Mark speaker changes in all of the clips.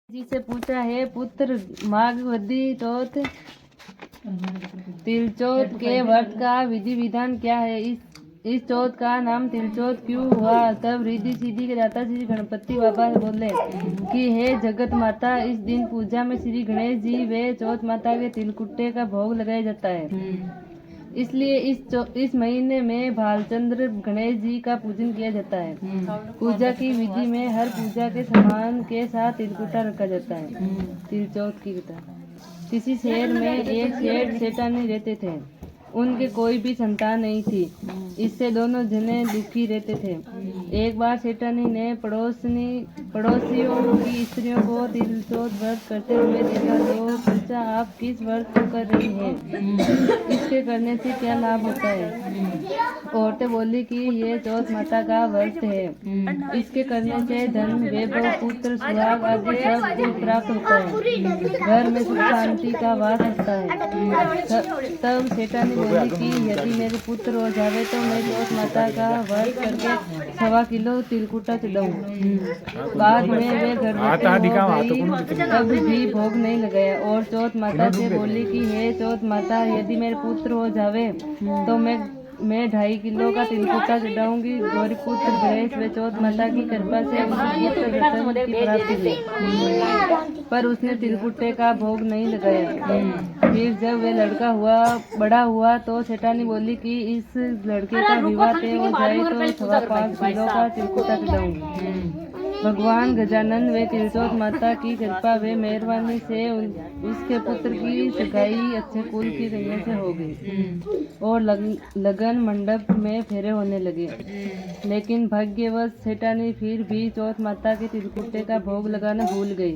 Speaker 1: जी से पूछा है पुत्र माघवदी चौथ तिलचौथ के व्रत का विधि विधान क्या है। इस चौथ का नाम तिलचौथ क्यों हुआ। तब रिद्धि सिद्धि के दाता श्री गणपति बाबा बोले कि हे जगत माता, इस दिन पूजा में श्री गणेश जी व चौथ माता के तिलकुट्टे का भोग लगाया जाता है। इसलिए इस महीने में भालचंद्र गणेश जी का पूजन किया जाता है। पूजा की विधि में हर पूजा के सामान के साथ तिलकुट्टा रखा जाता है। तिलचौथ की कथा। किसी शहर में एक सेठानी रहते थे। उनके कोई भी संतान नहीं थी। इससे दोनों जने दुखी रहते थे। एक बार सेठानी ने पड़ोसियों की स्त्रियों को तिलचौथ व्रत करते हुए देखा तो पूछा, आप किस व्रत को कर रही हैं? इसके करने से क्या लाभ होता है? औरतें बोली कि ये चौथ माता का व्रत है। इसके करने से धन, वैभव, पुत्र, सुहाग आदि सब कुछ प्राप्त होता है। घर में सुख शांति का वास होता है। तब सेठानी बोली कि यदि मेरे पुत्र हो जावे तो मैं चौथ माता का व्रत करके 1.25 किलो तिलकुट्टा चढ़ाऊं। बाद में वे गर्भवती हो गई, तब भी भोग नहीं लगाया और चौथ माता से बोली कि हे चौथ माता, यदि मेरे पुत्र हो जावे तो मैं 2.5 किलो का तिलकुट्टा चढ़ाऊंगी। गौरी पुत्र गणेश व चौथ माता की कृपा से पुत्र की प्राप्ति हुई, पर उसने तिलकुट्टे का भोग नहीं लगाया। फिर जब वे लड़का बड़ा हुआ तो सेठानी बोली कि इस लड़के का विवाह तय हो जाए तो 5.25 किलो का तिलकुट्टा चढ़ाऊंगी। भगवान गजानन व तिलचौथ माता की कृपा व मेहरबानी से उसके पुत्र की सगाई अच्छे कुल की कन्या से हो गई और लगन मंडप में फेरे होने लगे। लेकिन भाग्यवश सेठानी फिर भी चौथ माता के तिलकुट्टे का भोग लगाना भूल गई।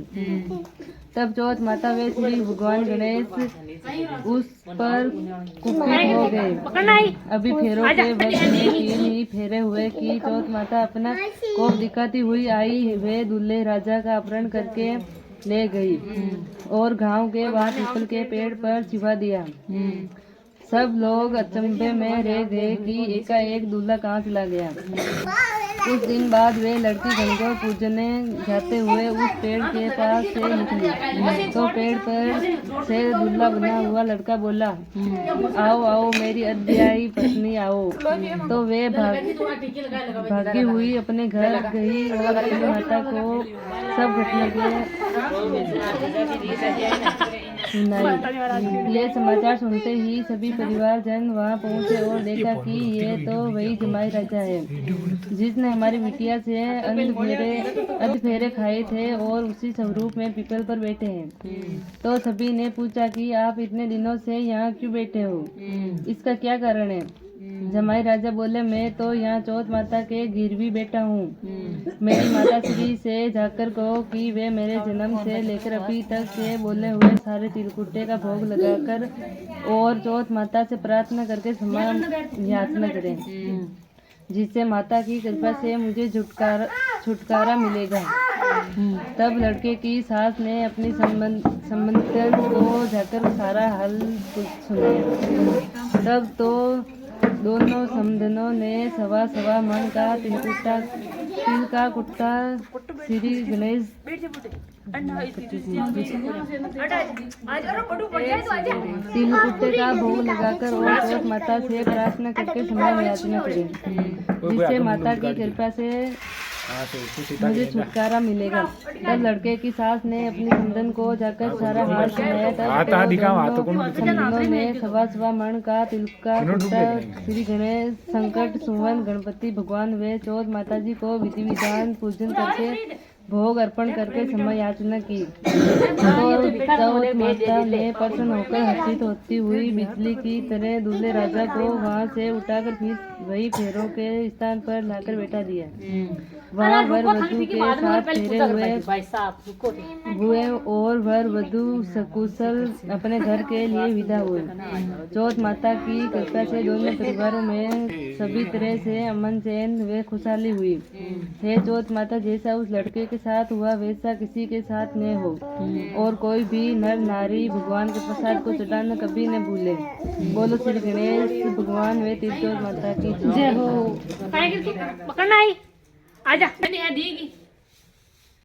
Speaker 1: तब चौथ माता व श्री भगवान गणेश उस पर कुपित हो गए। अभी फेरों के वक्त में 3 ही फेरे हुए कि चौथ माता अपना कोप दिखाती हुई आई वे दूल्हे राजा का अपहरण करके ले गई और गांव के बाहर पीपल के पेड़ पर छिपा दिया। सब लोग अचंभे में रह गए कि एकाएक दूल्हा कहाँ चला गया। कुछ दिन बाद वे लड़की गणगौर पूजने जाते हुए उस पेड़ के पास से निकली तो पेड़ पर से दूल्हा बना हुआ लड़का बोला, आओ आओ मेरी अध्यायी पत्नी आओ। तो वे भागी हुई अपने घर गई और अपनी माता को सब घटना सुनाई। ये समाचार सुनते ही सभी परिवारजन वहां पहुंचे और देखा कि ये तो वही जमाई राजा है जिसने हमारी बिटिया से अध फेरे खाए थे और उसी स्वरूप में पीपल पर बैठे हैं। तो सभी ने पूछा कि आप इतने दिनों से यहाँ क्यों बैठे हो, इसका क्या कारण है? जमाई राजा बोले, मैं तो यहाँ चौथ माता के गिरवी बैठा हूँ। मेरी माता श्री से जाकर कहो कि वे मेरे जन्म से लेकर अभी तक के बोले हुए सारे तिलकुट्टे का भोग लगाकर और चौथ माता से प्रार्थना करके क्षमा याचना करें, जिससे माता की कृपा से मुझे छुटकारा मिलेगा। तब लड़के की सास ने अपनी संबंधन को जाकर सारा हाल सुनाया। तब तो दोनों समधनों ने 1.25 मन का तिल का कुट्टा श्री गणेश तिलकुट्टे का भोग लगाकर और चौथ माता से प्रार्थना करके क्षमा याचना करें, जिससे माता की कृपा से मुझे छुटकारा मिलेगा। तब लड़के की सास ने अपनी समधन को जाकर सारा हाल सुनाया। तब समधनों ने 1.25 मन का तिल का कुट्टा श्री गणेश संकट सुमन गणपति भगवान व चौथ माता जी को विधि विधान पूजन करके भोग अर्पण करके समय याचना की। तो चौथ माता ने प्रसन्न होकर हर्षित होती हुई बिजली की तरह दूल्हे राजा को वहां से उठाकर फिर वही फेरों के स्थान पर लाकर बैठा दिया। वहाँ वर वधू के साथ फेरे हुए और वर वधू सकुशल अपने घर के लिए विदा हुए। चौथ माता की कृपा से दोनों परिवारों में सभी तरह से अमन चैन व खुशहाली हुई। हे चौथ माता, जैसा उस लड़के के साथ हुआ वैसा किसी के साथ न हो और कोई भी नर नारी भगवान के प्रसाद को चढ़ाना कभी न भूले। बोलो श्री गणेश भगवान व तिलचौथ माता की जय हो। आजा